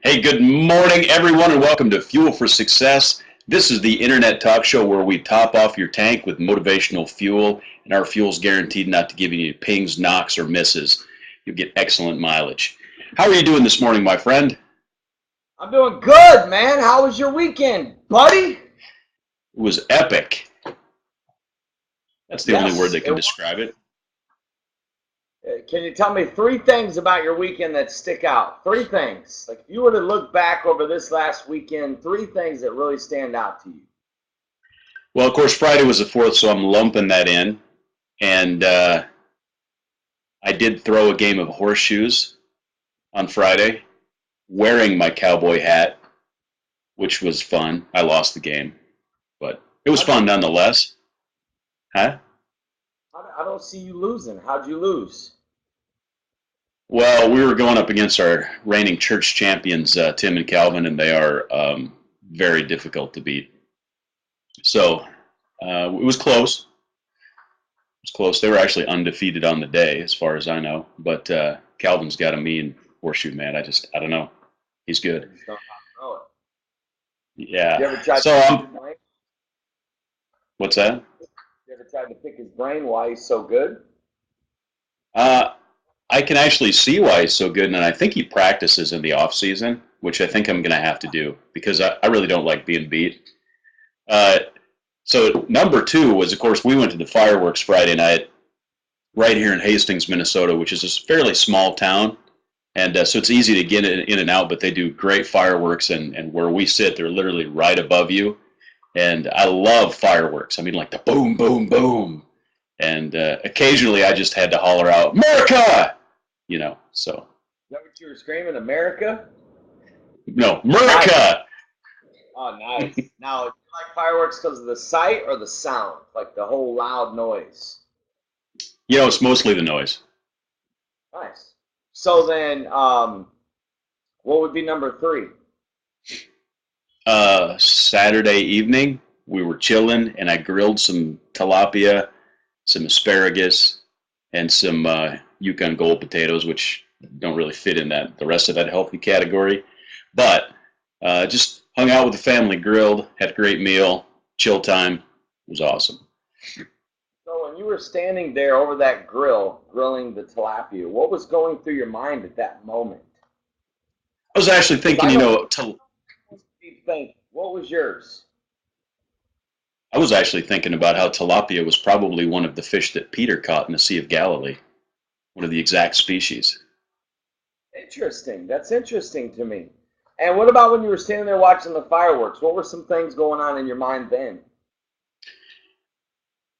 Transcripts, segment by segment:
Hey, good morning, everyone, and welcome to Fuel for Success. This is the internet talk show where we top off your tank with motivational fuel, and our fuel is guaranteed not to give you any pings, knocks, or misses. You'll get excellent mileage. How are you doing this morning, my friend? I'm doing good, man. How was your weekend, buddy? It was epic. That's the only word Yes, that it can was. describe it. Can you tell me three things about your weekend that stick out? Three things. Like if you were to look back over this last weekend, three things that really stand out to you. Well, of course, Friday was the 4th, so I'm lumping that in. And I did throw a game of horseshoes on Friday wearing my cowboy hat, which was fun. I lost the game, but it was How'd you, fun nonetheless. Huh? I don't see you losing. How'd you lose? Well, we were going up against our reigning church champions, Tim and Calvin, and they are very difficult to beat. So it was close. It was close. They were actually undefeated on the day, as far as I know. But Calvin's got a mean horseshoe, man. I don't know. He's good. You just don't know it. You Yeah. ever tried to So pick his brain? what's that? You ever tried to pick his brain why he's so good? Uh, I can actually see why he's so good, and I think he practices in the off season, which I think I'm going to have to do because I really don't like being beat. Uh, so number two was, of course, we went to the fireworks Friday night right here in Hastings, Minnesota, which is a fairly small town, and so it's easy to get in and out. But they do great fireworks, and where we sit, they're literally right above you. And I love fireworks. I mean, like the boom, boom, boom. And occasionally, I just had to holler out, "America!" So Is that what you were screaming? America? no, Nice. America. Oh, nice. Now, do you like fireworks because of the sight or the sound? Like the whole loud noise? It's mostly the noise. Nice. So then, what would be number three? Saturday evening, we were chilling, and I grilled some tilapia, some asparagus, and some Yukon Gold potatoes, which don't really fit in the rest of that healthy category. But just hung out with the family, grilled, had a great meal, chill time. It was awesome. So when you were standing there over that grill, grilling the tilapia, what was going through your mind at that moment? I was actually Because thinking, I know deep think. What was yours? I was actually thinking about how tilapia was probably one of the fish that Peter caught in the Sea of Galilee, one of the exact species. Interesting. That's interesting to me. And what about when you were standing there watching the fireworks? What were some things going on in your mind then?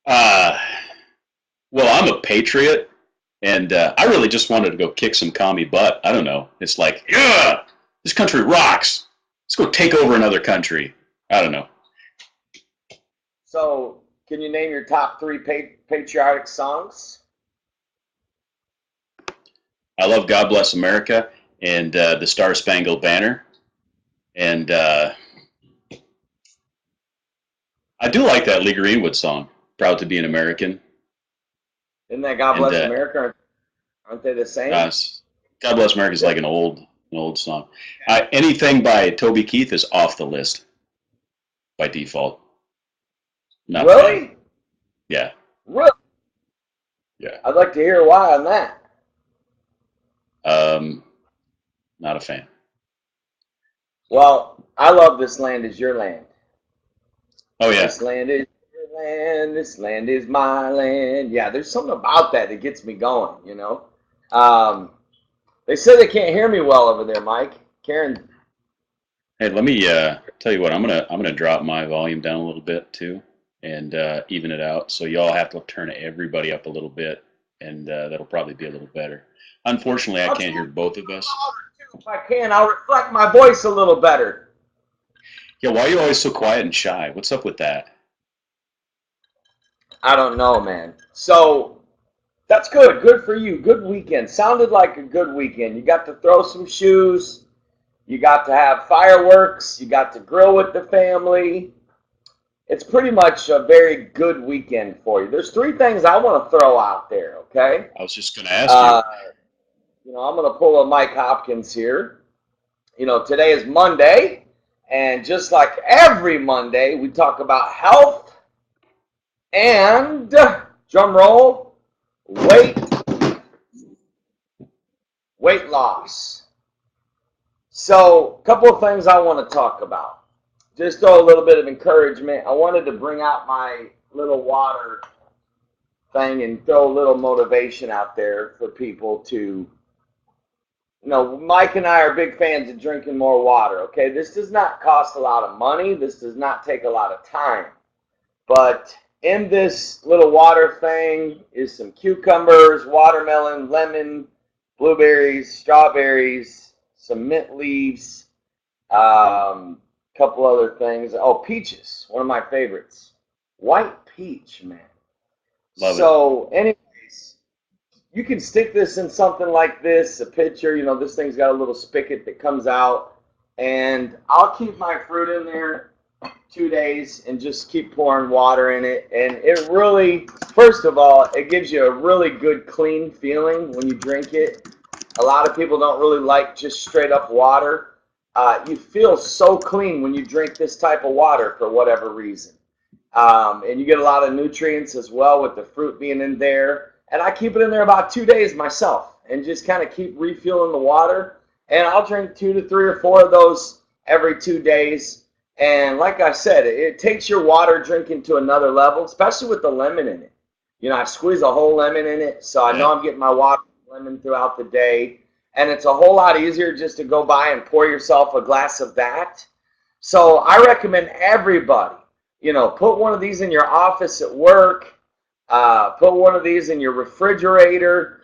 Uh, well, I'm a patriot, and I really just wanted to go kick some commie butt. I don't know. It's like, yeah, this country rocks. Let's go take over another country. I don't know. So, can you name your top three patriotic songs? I love God Bless America and the Star Spangled Banner, and I do like that Lee Greenwood song, "Proud to Be an American." Isn't that God And Bless America? Aren't they the same? uh, God Bless America is Yeah. like an old song. Anything by Toby Keith is off the list by default. Not a fan. Really? Yeah, Really? yeah. I'd like to hear why on that. Um, Not a fan. Well, I love This Land Is Your Land. Oh yeah. This land is your land. This land is my land. Yeah, there's something about that that gets me going. Um, they say they can't hear me well over there, Mike. Karen. Hey, let me tell you what. I'm gonna drop my volume down a little bit too, and even it out. So y'all have to turn everybody up a little bit, and that'll probably be a little better. Unfortunately, I I'll can't try hear both of us. louder too if I can. I'll reflect my voice a little better. Yeah, why are you always so quiet and shy? What's up with that? I don't know, man. So that's good. Good for you. Good weekend. Sounded like a good weekend. You got to throw some shoes. You got to have fireworks. You got to grill with the family. It's pretty much a very good weekend for you. There's three things I want to throw out there, okay? I was just gonna ask you. Uh, I'm going to pull a Mike Hopkins here. Today is Monday, and just like every Monday, we talk about health and, drum roll, weight loss. So, a couple of things I want to talk about. Just throw a little bit of encouragement. I wanted to bring out my little water thing and throw a little motivation out there for people to, Mike and I are big fans of drinking more water, okay? This does not cost a lot of money. This does not take a lot of time. But in this little water thing is some cucumbers, watermelon, lemon, blueberries, strawberries, some mint leaves, couple other things. Oh, peaches, one of my favorites. White peach, man. Love it. So, anyways, you can stick this in something like this, a pitcher. This thing's got a little spigot that comes out, and I'll keep my fruit in there 2 days and just keep pouring water in it. And it really, first of all, it gives you a really good clean feeling when you drink it. A lot of people don't really like just straight up water. You feel so clean when you drink this type of water for whatever reason. And you get a lot of nutrients as well with the fruit being in there. And I keep it in there about 2 days myself and just kind of keep refilling the water. And I'll drink 2 to 3 or 4 of those every 2 days. And like I said, it takes your water drinking to another level, especially with the lemon in it. I squeeze a whole lemon in it, so I know I'm getting my water with lemon throughout the day. And it's a whole lot easier just to go by and pour yourself a glass of that. So I recommend everybody, put one of these in your office at work, put one of these in your refrigerator.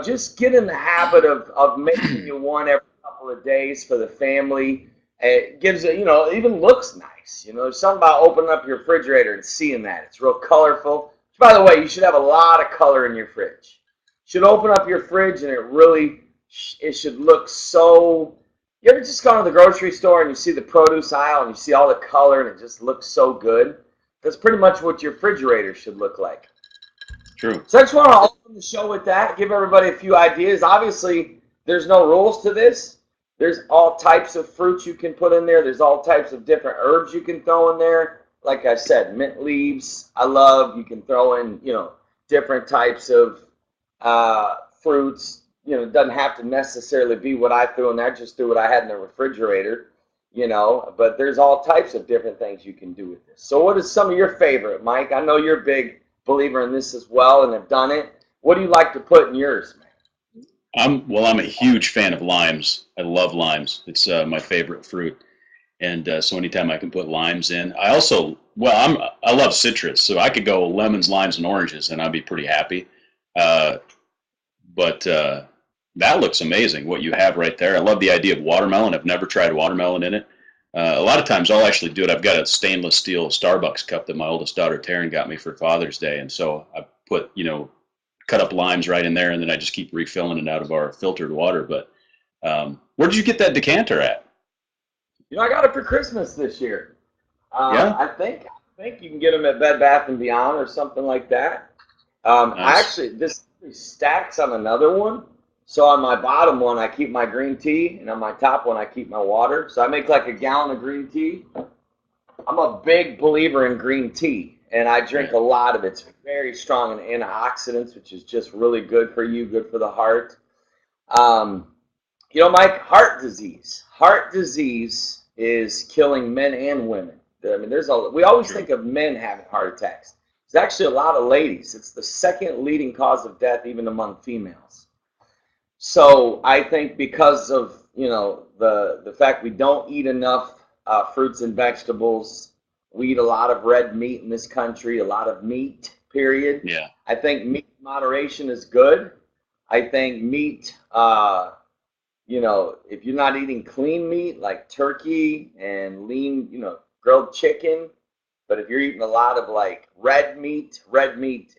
Just get in the habit of making you one every couple of days for the family. It gives it, it even looks nice. There's something about opening up your refrigerator and seeing that. It's real colorful. By the way, you should have a lot of color in your fridge. You should open up your fridge and it should look so. You ever just gone to the grocery store and you see the produce aisle and you see all the color and it just looks so good? That's pretty much what your refrigerator should look like. True. So I just want to open the show with that, give everybody a few ideas. Obviously, there's no rules to this. There's all types of fruits you can put in there. There's all types of different herbs you can throw in there. Like I said, mint leaves, I love. You can throw in, different types of fruits. It doesn't have to necessarily be what I threw in there. I just threw what I had in the refrigerator, But there's all types of different things you can do with this. So what is some of your favorite, Mike? I know you're a big believer in this as well and have done it. What do you like to put in yours, man? I'm a huge fan of limes. I love limes. It's my favorite fruit, and so anytime I can put limes in, I love citrus, so I could go lemons, limes, and oranges, and I'd be pretty happy. Uh, but that looks amazing. What you have right there. I love the idea of watermelon. I've never tried watermelon in it. A lot of times I'll actually do it. I've got a stainless steel Starbucks cup that my oldest daughter Taryn got me for Father's Day, and so I put cut up limes right in there, and then I just keep refilling it out of our filtered water. But where did you get that decanter at? I got it for Christmas this year. Yeah, I think you can get them at Bed Bath & Beyond or something like that. nice. This stacks on another one. So on my bottom one, I keep my green tea, and on my top one, I keep my water. So I make like a gallon of green tea. I'm a big believer in green tea, and I drink a lot of it. It's very strong in antioxidants, which is just really good for you, good for the heart. Mike, heart disease. Heart disease is killing men and women. I mean, we always think of men having heart attacks. It's actually a lot of ladies. It's the second leading cause of death, even among females. So I think because of the fact we don't eat enough fruits and vegetables, we eat a lot of red meat in this country, a lot of meat. Period. Yeah, I think meat moderation is good. I think meat. If you're not eating clean meat like turkey and lean, grilled chicken, but if you're eating a lot of like red meat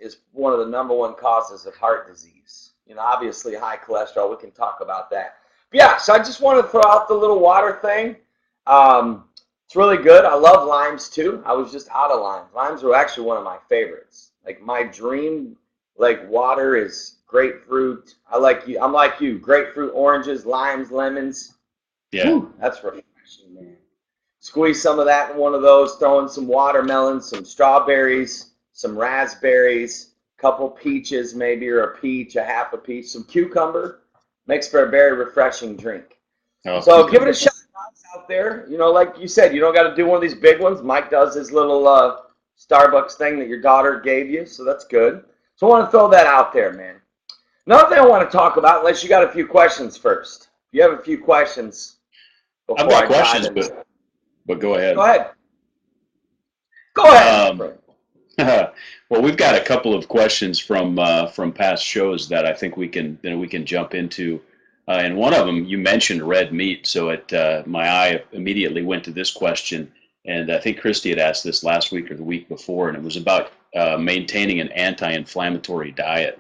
is one of the number one causes of heart disease. Obviously high cholesterol. We can talk about that. But yeah, so I just want to throw out the little water thing. It's really good. I love limes too. I was just out of limes. Limes are actually one of my favorites. Like my dream, like water is grapefruit. I'm like you. Grapefruit, oranges, limes, lemons. Yeah. Whew, that's refreshing, man. Squeeze some of that in one of those, throw in some watermelon, some strawberries, some raspberries, couple peaches maybe, or a peach, a half a peach, some cucumber. Makes for a very refreshing drink. Oh, So give it a cucumber. shot out there. You know, like you said, you don't got to do one of these big ones. Mike does his little Starbucks thing that your daughter gave you, so that's good. So I want to throw that out there, man. Another thing I want to talk about, unless you got a few questions first. If you have a few questions I've before got I dive questions, into it. but go Go ahead. ahead. Go ahead, my Um, friend. well, we've got a couple of questions from past shows that I think we can jump into. And one of them, you mentioned red meat, so my eye immediately went to this question. And I think Christy had asked this last week or the week before, and it was about maintaining an anti-inflammatory diet.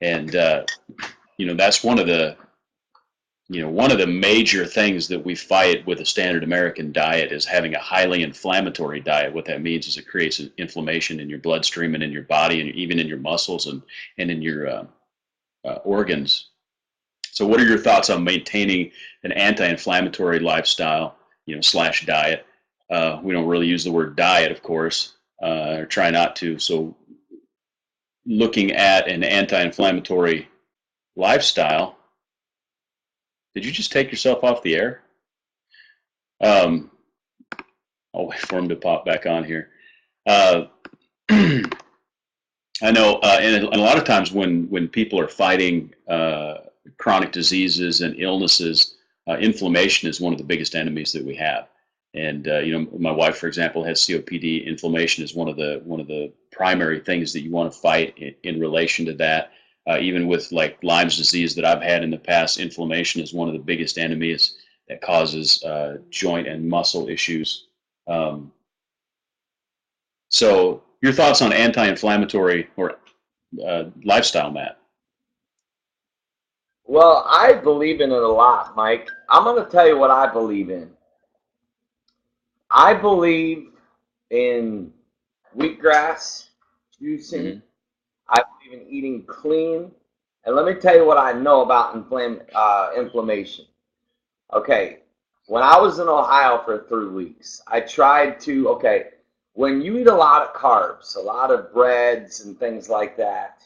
And that's one of the major things that we fight with a standard American diet is having a highly inflammatory diet. What that means is it creates inflammation in your bloodstream and in your body and even in your muscles and in your organs. So what are your thoughts on maintaining an anti-inflammatory lifestyle, slash diet? We don't really use the word diet, of course, or try not to. So looking at an anti-inflammatory lifestyle, did you just take yourself off the air? Um, I'll wait for him to pop back on here. Uh, I know, and a lot of times when people are fighting chronic diseases and illnesses, inflammation is one of the biggest enemies that we have. And my wife, for example, has COPD. Inflammation is one of the primary things that you want to fight in relation to that. Even with like Lyme's disease that I've had in the past, inflammation is one of the biggest enemies that causes joint and muscle issues. Um, so, your thoughts on anti-inflammatory or lifestyle, Matt? Well, I believe in it a lot, Mike. I'm going to tell you what I believe in. I believe in wheatgrass juicing. Hmm. I believe in eating clean. And let me tell you what I know about inflammation. Okay, when I was in Ohio for 3 weeks, I tried to, okay, when you eat a lot of carbs, a lot of breads and things like that,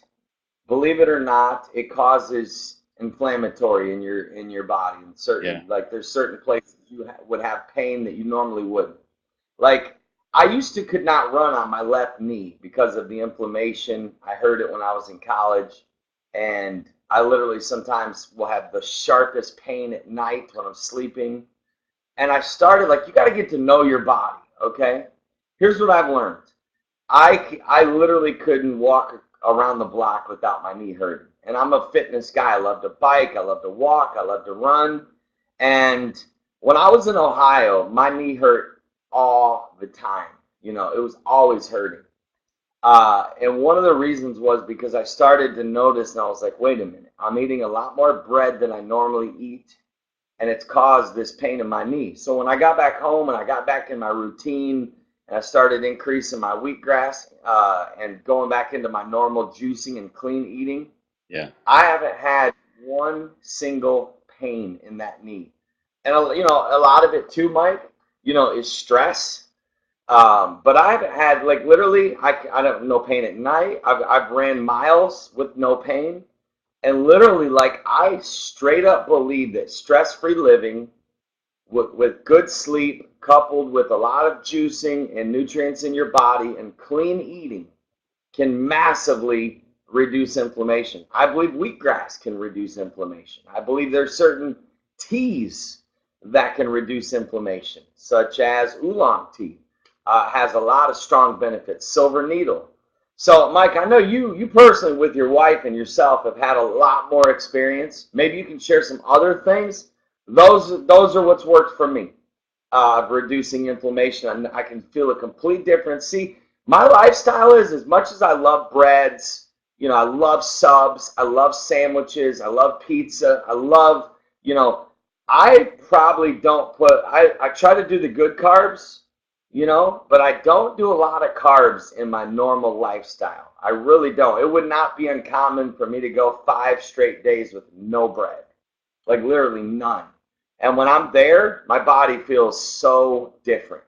believe it or not, it causes inflammatory in your body. And Yeah. certain, like there's certain places you would have pain that you normally wouldn't. Like I used to could not run on my left knee because of the inflammation. I heard it when I was in college, and I literally sometimes will have the sharpest pain at night when I'm sleeping. And I started like you got to get to know your body, okay? Here's what I've learned. I literally couldn't walk around the block without my knee hurting. And I'm a fitness guy. I love to bike. I love to walk. I love to run. And when I was in Ohio, my knee hurt all the time. You know, it was always hurting. And one of the reasons was because I started to notice, and I was like, wait a minute, I'm eating a lot more bread than I normally eat, and it's caused this pain in my knee. So when I got back home and I got back in my routine and I started increasing my wheatgrass and going back into my normal juicing and clean eating, Yeah. I haven't had one single pain in that knee. And a lot of it too, Mike, is stress. But I haven't had like literally, I don't no pain at night. I've ran miles with no pain. And literally, like, I straight up believe that stress free living with good sleep, coupled with a lot of juicing and nutrients in your body and clean eating, can massively reduce inflammation. I believe wheatgrass can reduce inflammation. I believe there's certain teas that can reduce inflammation, such as oolong tea. Has a lot of strong benefits. Silver needle. So, Mike, I know you personally with your wife and yourself have had a lot more experience. Maybe you can share some other things. Those are what's worked for me. Reducing inflammation, and I can feel a complete difference. See, my lifestyle is as much as I love breads, I love subs, I love sandwiches, I love pizza, I love, I probably don't I try to do the good carbs, but I don't do a lot of carbs in my normal lifestyle. I really don't. It would not be uncommon for me to go 5 straight days with no bread, like literally none. And when I'm there, my body feels so different.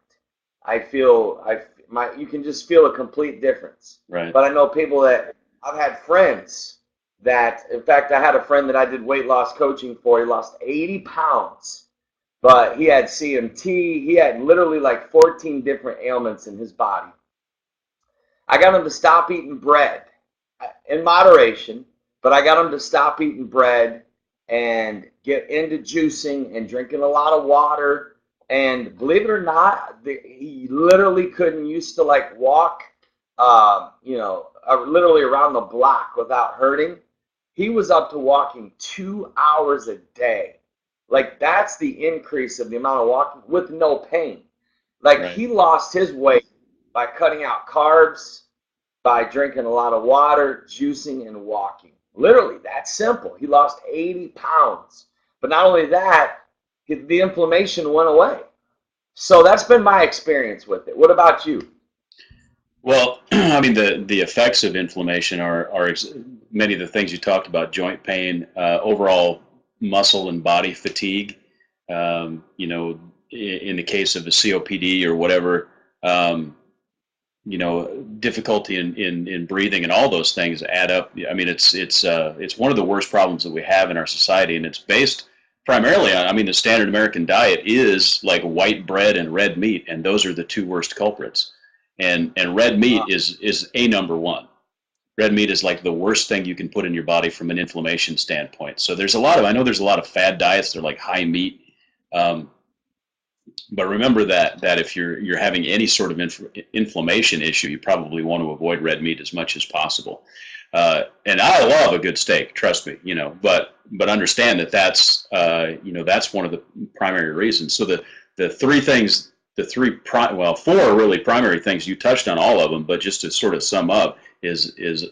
You can just feel a complete difference. Right. But I know people that I've had friends that, in fact, I had a friend that I did weight loss coaching for. He lost 80 pounds, but he had CMT. He had literally like 14 different ailments in his body. I got him to stop eating bread in moderation, but I got him to stop eating bread and get into juicing and drinking a lot of water. And believe it or not, he literally couldn't used to like walk, literally around the block without hurting. He was up to walking 2 hours a day. Like that's the increase of the amount of walking with no pain. Like Right. he lost his weight by cutting out carbs, by drinking a lot of water, juicing, and walking. Literally, that's simple. He lost 80 pounds. But not only that, the inflammation went away. So that's been my experience with it. What about you? Well, I mean, the effects of inflammation are many of the things you talked about: joint pain, overall muscle and body fatigue. In the case of a COPD or whatever, difficulty in breathing and all those things add up. I mean, it's one of the worst problems that we have in our society, and it's based primarily on. I mean, the standard American diet is like white bread and red meat, and those are the two worst culprits. And red meat is a number one. Red meat is like the worst thing you can put in your body from an inflammation standpoint. So I know there's a lot of fad diets. They're like high meat. Um, but remember that if you're having any sort of inflammation issue, you probably want to avoid red meat as much as possible. And I love a good steak, trust me, but understand that's one of the primary reasons. So the three things, four really primary things, you touched on all of them, but just to sort of sum up is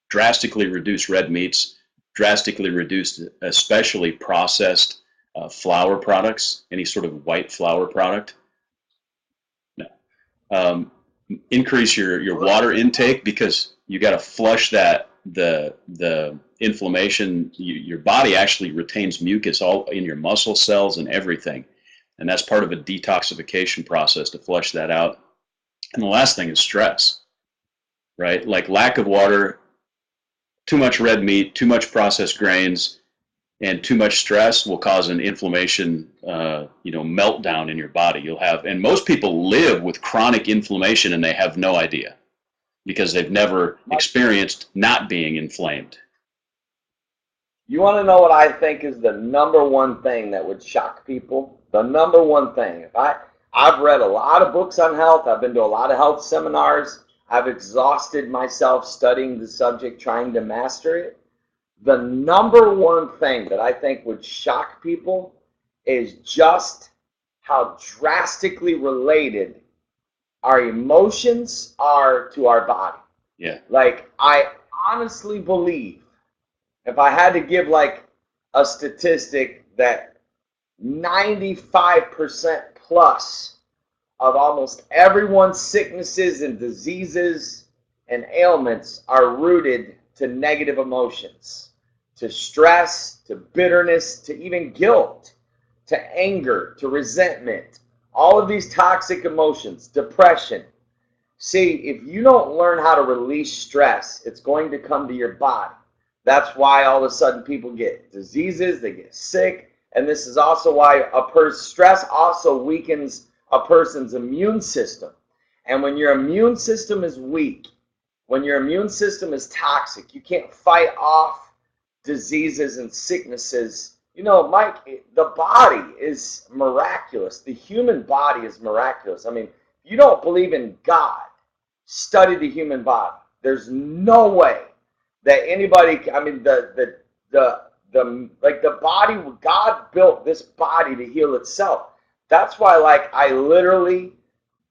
drastically reduce red meats, drastically reduce especially processed flour products, any sort of white flour product. No. Increase your water intake, because you got to flush the inflammation. Your body actually retains mucus all in your muscle cells and everything, and that's part of a detoxification process to flush that out. And the last thing is stress, right? Like lack of water, too much red meat, too much processed grains, and too much stress will cause an inflammation, meltdown in your body. And most people live with chronic inflammation and they have no idea because they've never experienced not being inflamed. You want to know what I think is the number one thing that would shock people? The number one thing. I've read a lot of books on health. I've been to a lot of health seminars. I've exhausted myself studying the subject, trying to master it. The number one thing that I think would shock people is just how drastically related our emotions are to our body. Yeah. Like, I honestly believe, if I had to give like a statistic, that 95% plus of almost everyone's sicknesses and diseases and ailments are rooted to negative emotions, to stress, to bitterness, to even guilt, to anger, to resentment, all of these toxic emotions, depression. See, if you don't learn how to release stress, it's going to come to your body. That's why all of a sudden people get diseases, they get sick, and this is also why stress also weakens a person's immune system. And when your immune system is weak, when your immune system is toxic, you can't fight off diseases and sicknesses. Mike, the body is miraculous. The human body is miraculous. I mean, if you don't believe in God, study the human body. There's no way that anybody, I mean, the body, God built this body to heal itself. That's why, like, I literally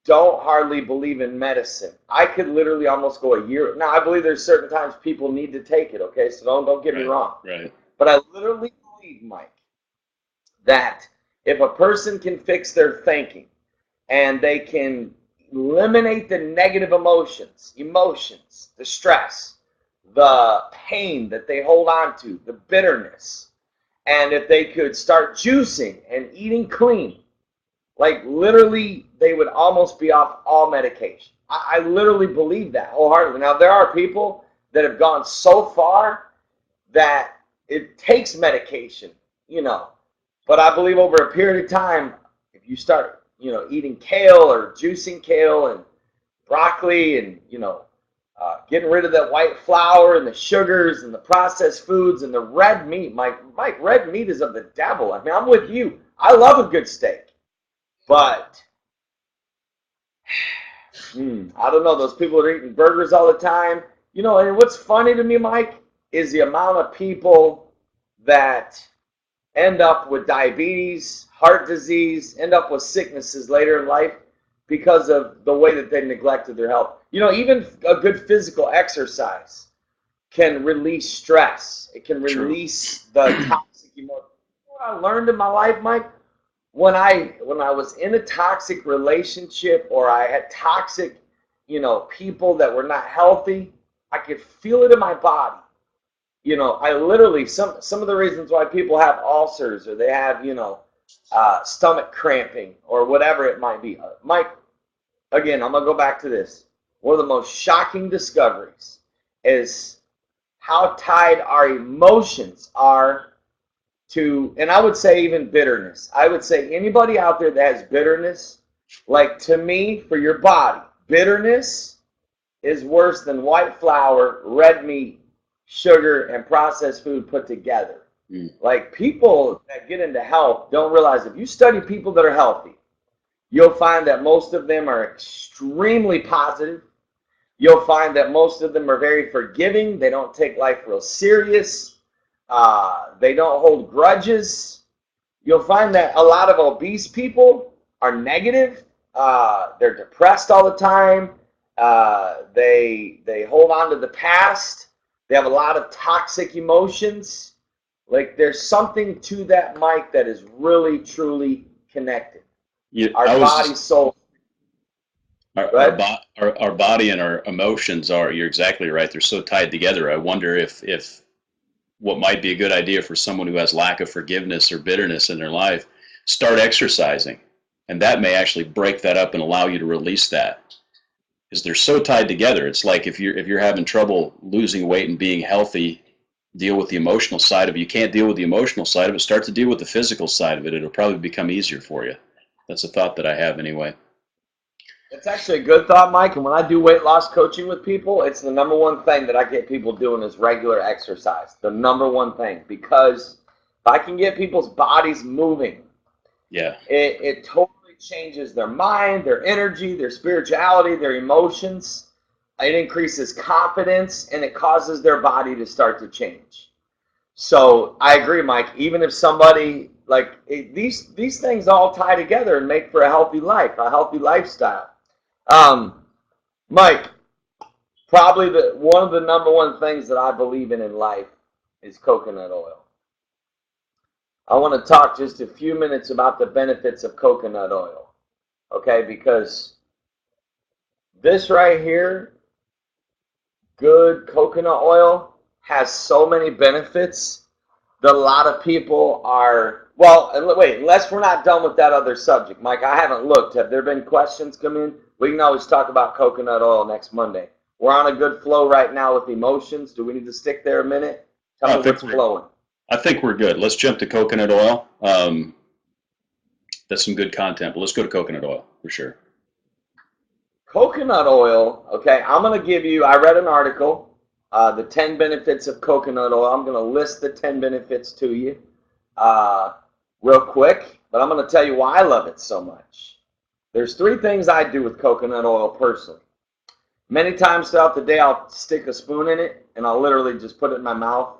don't hardly believe in medicine. I could literally almost go a year. Now, I believe there's certain times people need to take it, okay? So don't get me wrong. Right. But I literally believe, Mike, that if a person can fix their thinking and they can eliminate the negative emotions, the stress, the pain that they hold on to, the bitterness, And if they could start juicing and eating clean, like literally, they would almost be off all medication. I literally believe that wholeheartedly. Now, there are people that have gone so far that it takes medication, you know. But I believe over a period of time, if you start, eating kale or juicing kale and broccoli and, getting rid of that white flour and the sugars and the processed foods and the red meat. Mike, red meat is of the devil. I mean, I'm with you. I love a good steak. But, I don't know, those people that are eating burgers all the time. And what's funny to me, Mike, is the amount of people that end up with diabetes, heart disease, end up with sicknesses later in life because of the way that they neglected their health. Even a good physical exercise can release stress. It can release the toxic emotion. What I learned in my life, Mike, when I was in a toxic relationship or I had toxic, people that were not healthy, I could feel it in my body. I literally, some of the reasons why people have ulcers or they have, stomach cramping or whatever it might be. Mike, again, I'm going to go back to this. One of the most shocking discoveries is how tied our emotions are to, and I would say even bitterness. I would say anybody out there that has bitterness, like to me, for your body, bitterness is worse than white flour, red meat, sugar, and processed food put together. Like people that get into health don't realize if you study people that are healthy, you'll find that most of them are extremely positive. You'll find that most of them are very forgiving. They don't take life real serious. They don't hold grudges. You'll find that a lot of obese people are negative. They're depressed all the time. They hold on to the past. They have a lot of toxic emotions. Like there's something to that, Mike, that is really, truly connected. Our body, soul. Our body and our emotions are, you're exactly right. They're so tied together. I wonder if what might be a good idea for someone who has lack of forgiveness or bitterness in their life, start exercising. And that may actually break that up and allow you to release that. Because they're so tied together. It's like if you're having trouble losing weight and being healthy, deal with the emotional side of it. You can't deal with the emotional side of it. Start to deal with the physical side of it. It'll probably become easier for you. That's a thought that I have anyway. It's actually a good thought, Mike. And when I do weight loss coaching with people, it's the number one thing that I get people doing is regular exercise. The number one thing. Because if I can get people's bodies moving, it totally changes their mind, their energy, their spirituality, their emotions. It increases confidence, and it causes their body to start to change. So I agree, Mike. Even if somebody, these things all tie together and make for a healthy life, a healthy lifestyle. Mike, probably one of the number one things that I believe in life is coconut oil. I want to talk just a few minutes about the benefits of coconut oil, okay? Because this right here, good coconut oil, has so many benefits that a lot of people are, well, wait, unless we're not done with that other subject. Mike, I haven't looked. Have there been questions come in? We can always talk about coconut oil next Monday. We're on a good flow right now with emotions. Do we need to stick there a minute? Tell me what's flowing. I think we're good. Let's jump to coconut oil. That's some good content, but let's go to coconut oil for sure. Coconut oil, okay, I'm going to give you, I read an article, the 10 benefits of coconut oil. I'm going to list the 10 benefits to you real quick, but I'm going to tell you why I love it so much. There's 3 things I do with coconut oil personally. Many times throughout the day, I'll stick a spoon in it, and I'll literally just put it in my mouth,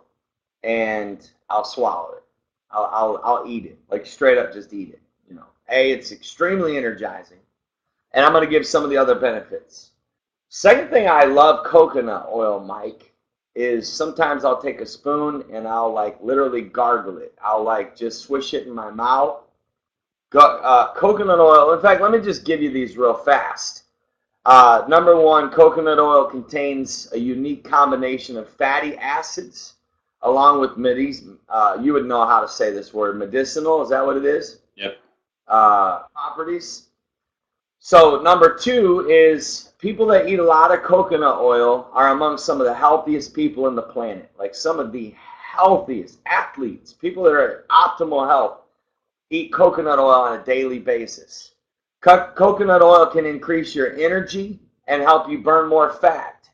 and I'll swallow it. I'll eat it, like straight up just eat it. It's extremely energizing. And I'm going to give some of the other benefits. Second thing I love coconut oil, Mike, is sometimes I'll take a spoon and I'll literally gargle it. I'll just swish it in my mouth. Coconut oil, in fact, let me just give you these real fast. Number 1, coconut oil contains a unique combination of fatty acids, along with you would know how to say this word, medicinal. Is that what it is? Yep. Properties. So number two is people that eat a lot of coconut oil are among some of the healthiest people in the planet. Like some of the healthiest athletes, people that are at optimal health, eat coconut oil on a daily basis. Coconut oil can increase your energy and help you burn more fat.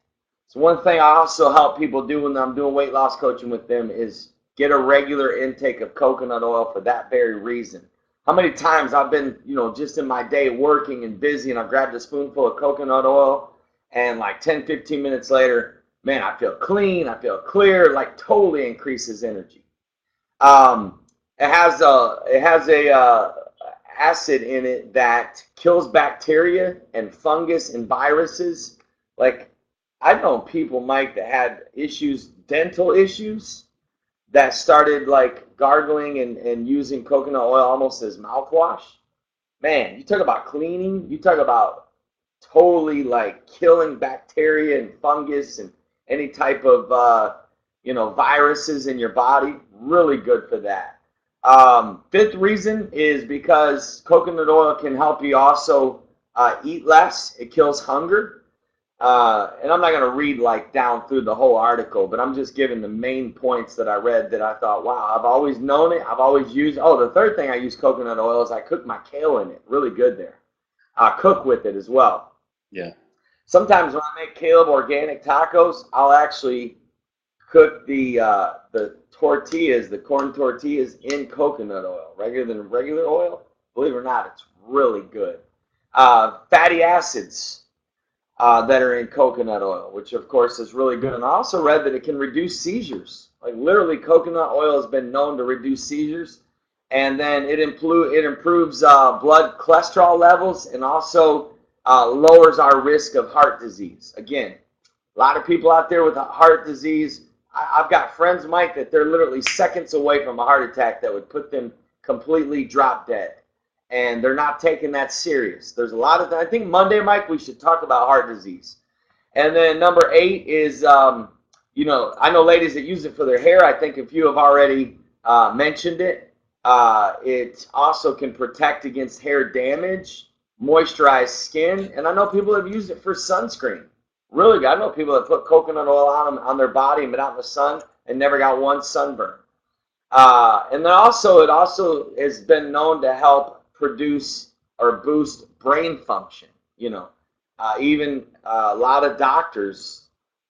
So one thing I also help people do when I'm doing weight loss coaching with them is get a regular intake of coconut oil for that very reason. How many times I've been, just in my day working and busy, and I've grabbed a spoonful of coconut oil, and like 10, 15 minutes later, man, I feel clean, I feel clear, like totally increases energy. It has a acid in it that kills bacteria and fungus and viruses. Like I've known people, Mike, that had issues, dental issues, that started like gargling and using coconut oil almost as mouthwash. Man, you talk about cleaning, you talk about totally like killing bacteria and fungus and any type of viruses in your body. Really good for that. Fifth reason is because coconut oil can help you also eat less. It kills hunger. And I'm not going to read like down through the whole article, but I'm just giving the main points that I read that I thought, wow, I've always known it. I've always used. Oh, the third thing I use coconut oil is I cook my kale in it. Really good there. I cook with it as well. Yeah. Sometimes when I make kale organic tacos, I'll actually cook the tortillas, the corn tortillas, in coconut oil rather than regular oil. Believe it or not, it's really good. Fatty acids that are in coconut oil, which of course is really good. And I also read that it can reduce seizures. Like literally, coconut oil has been known to reduce seizures, and then it improves blood cholesterol levels and also lowers our risk of heart disease. Again, a lot of people out there with heart disease. I've got friends, Mike, that they're literally seconds away from a heart attack that would put them completely drop dead. And they're not taking that serious. There's a lot of, I think Monday, Mike, we should talk about heart disease. And then number 8 is, I know ladies that use it for their hair. I think a few have already mentioned it. It also can protect against hair damage, moisturize skin, and I know people have used it for sunscreen. Really good. I know people that put coconut oil on their body and been out in the sun and never got one sunburn. And then it also has been known to help produce or boost brain function. Even a lot of doctors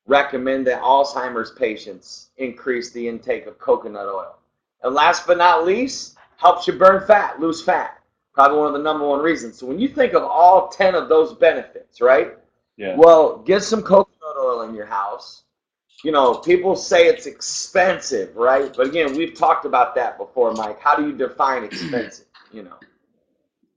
recommend that Alzheimer's patients increase the intake of coconut oil. And last but not least, helps you burn fat, lose fat. Probably one of the number one reasons. So when you think of all 10 of those benefits, right? Yeah. Well, get some coconut oil in your house. People say it's expensive, right? But again, we've talked about that before, Mike. How do you define expensive?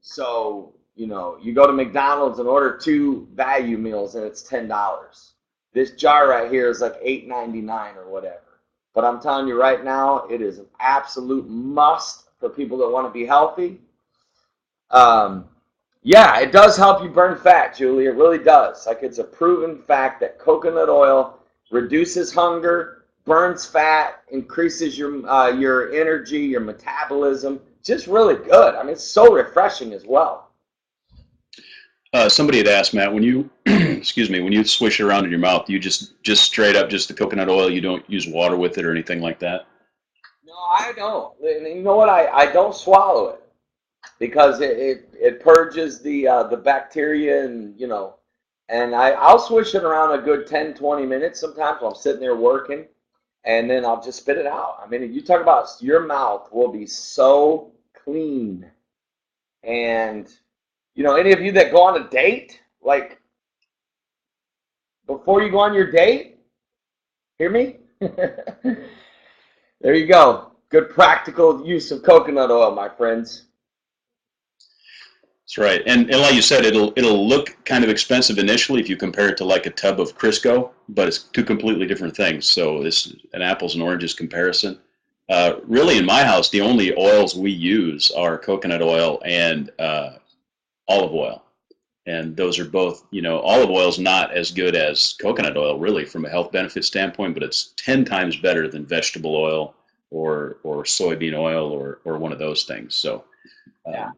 So, you go to McDonald's and order 2 value meals and it's $10. This jar right here is like $8.99 or whatever. But I'm telling you right now, it is an absolute must for people that want to be healthy. Yeah, it does help you burn fat, Julie. It really does. Like it's a proven fact that coconut oil reduces hunger, burns fat, increases your energy, your metabolism. Just really good. I mean, it's so refreshing as well. Somebody had asked, Matt, when you excuse me, when you swish it around in your mouth, you just straight up just the coconut oil. You don't use water with it or anything like that. No, I don't. And you know what? I don't swallow it because it purges the bacteria and I'll swish it around a good 10, 20 minutes sometimes while I'm sitting there working, and then I'll just spit it out. I mean, you talk about your mouth will be so clean. And, any of you that go on a date, like before you go on your date, hear me? There you go. Good practical use of coconut oil, my friends. That's right. And like you said, it'll look kind of expensive initially if you compare it to like a tub of Crisco, but it's 2 completely different things. So it's an apples and oranges comparison. Really, in my house, the only oils we use are coconut oil and olive oil. And those are both, olive oil is not as good as coconut oil, really, from a health benefit standpoint, but it's 10 times better than vegetable oil or soybean oil or one of those things. So, Yeah, um,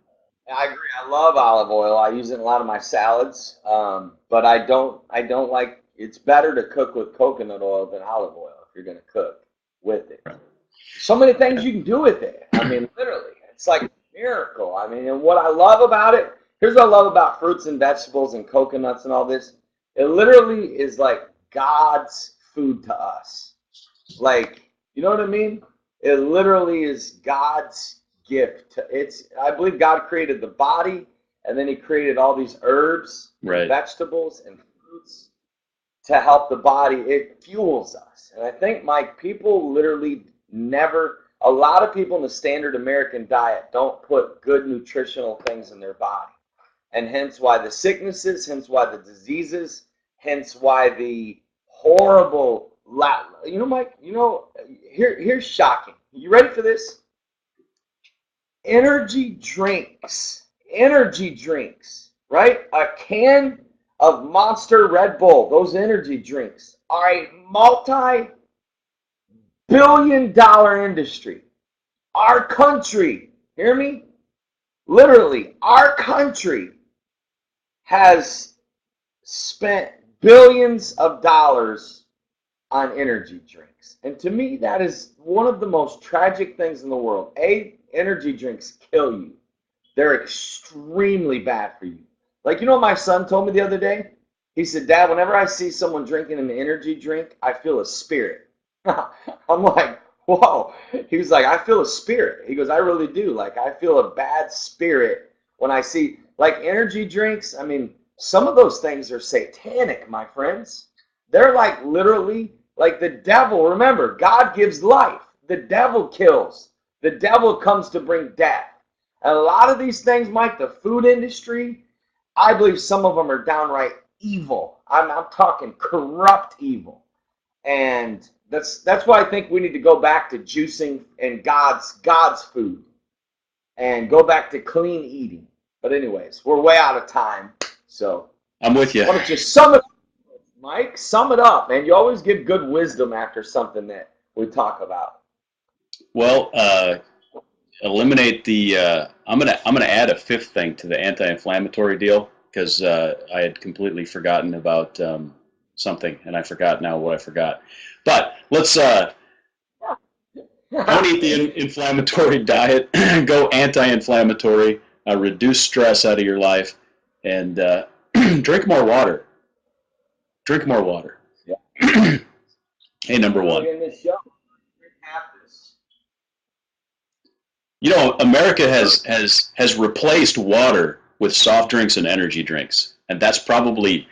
I agree. I love olive oil. I use it in a lot of my salads, but I don't like. It's better to cook with coconut oil than olive oil if you're going to cook with it. So many things you can do with it. I mean, literally, it's like a miracle. I mean, and what I love about it, here's what I love about fruits and vegetables and coconuts and all this. It literally is like God's food to us. Like, you know what I mean? It literally is God's gift. I believe God created the body, and then He created all these herbs and right. vegetables and fruits to help the body. It fuels us. And I think, Mike, people literally never, a lot of people in the standard American diet don't put good nutritional things in their body. And hence why the sicknesses, hence why the diseases, hence why the horrible, Mike, here's shocking. You ready for this? Energy drinks, right? A can of Monster Red Bull, those energy drinks are a multi-billion-dollar industry. Our country, hear me? Literally, our country has spent billions of dollars on energy drinks. And to me, that is one of the most tragic things in the world. Energy drinks kill you. They're extremely bad for you. Like, what my son told me the other day? He said, Dad, whenever I see someone drinking an energy drink, I feel a spirit. I'm like, whoa. He was like, I feel a spirit. He goes, I really do. Like, I feel a bad spirit when I see, like, energy drinks. I mean, some of those things are satanic, my friends. They're like literally like the devil. Remember, God gives life. The devil kills. The devil comes to bring death. And a lot of these things, Mike, the food industry, I believe some of them are downright evil. I'm talking corrupt evil. And that's why I think we need to go back to juicing and God's food and go back to clean eating. But anyways, we're way out of time. So I'm with you. why don't you sum it up, Mike? Sum it up, man. You always give good wisdom after something that we talk about. Well, eliminate the. I'm gonna add a fifth thing to the anti-inflammatory deal because I had completely forgotten about something, and I forgot now what I forgot. But let's don't eat the inflammatory diet. Go anti-inflammatory. Reduce stress out of your life, and drink more water. Drink more water. Yeah. Hey, number one. In this show, half this. America has replaced water with soft drinks and energy drinks, and that's probably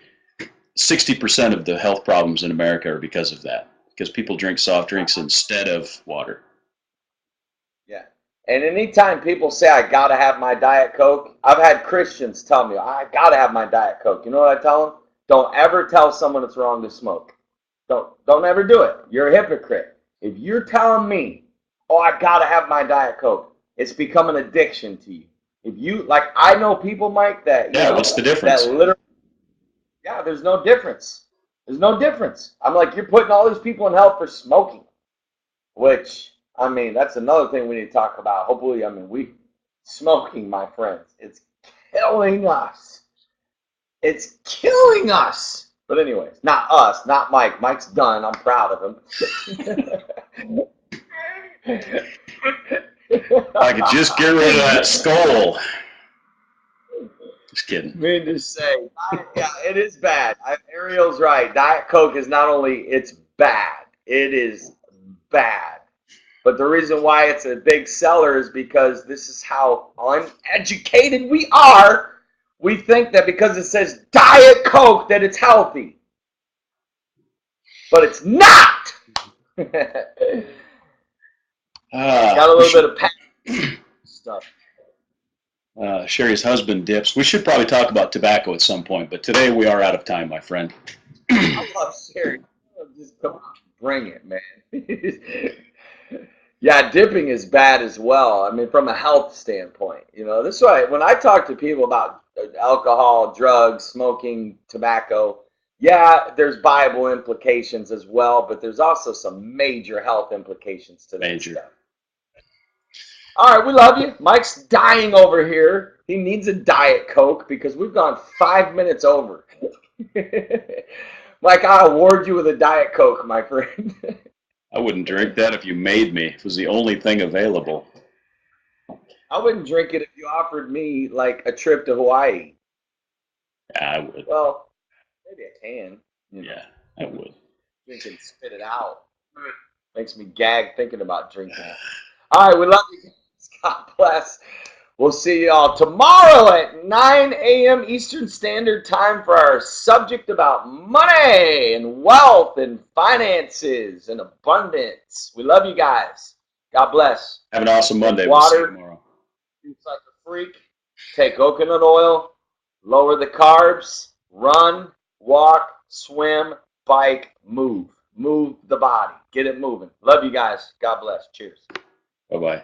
60% of the health problems in America are because of that. Because people drink soft drinks instead of water. Yeah. And anytime people say I gotta have my Diet Coke, I've had Christians tell me I gotta have my Diet Coke. You know what I tell them? Don't ever tell someone it's wrong to smoke. Don't ever do it. You're a hypocrite. If you're telling me, oh, I gotta have my Diet Coke, it's become an addiction to you. If you like, I know people, Mike, that Yeah, what's the difference? that literally, yeah, there's no difference. There's no difference. I'm like, you're putting all these people in hell for smoking, which I mean, that's another thing we need to talk about. Hopefully, I mean, smoking, my friends, it's killing us. It's killing us. But anyways, not us, not Mike. Mike's done. I'm proud of him. I could just get rid of that skull. Just kidding. Mean to say, yeah, it is bad. Ariel's right. Diet Coke is not only it's bad, it is bad. But the reason why it's a big seller is because this is how uneducated we are. We think that because it says Diet Coke that it's healthy. But it's not. Got a little bit of stuff. Sherry's husband dips. We should probably talk about tobacco at some point, but today we are out of time, my friend. I love Sherry. Just come on, bring it, man. Yeah, dipping is bad as well. I mean, from a health standpoint, this is why when I talk to people about alcohol, drugs, smoking, tobacco, yeah, there's Bible implications as well, but there's also some major health implications to that Major. stuff. All right, we love you. Mike's dying over here. He needs a Diet Coke because we've gone 5 minutes over. Mike, I award you with a Diet Coke, my friend. I wouldn't drink that if you made me. It was the only thing available. I wouldn't drink it if you offered me like a trip to Hawaii. Yeah, I would. Well, maybe I can. Yeah, I would. Drink and spit it out. Makes me gag thinking about drinking it. All right, we love you guys. God bless. We'll see y'all tomorrow at 9 a.m. Eastern Standard Time for our subject about money and wealth and finances and abundance. We love you guys. God bless. Have an awesome Drink Monday. We'll see you water. tomorrow. Eat like a freak. Take coconut oil. Lower the carbs. Run, walk, swim, bike, move. Move the body. Get it moving. Love you guys. God bless. Cheers. Bye-bye.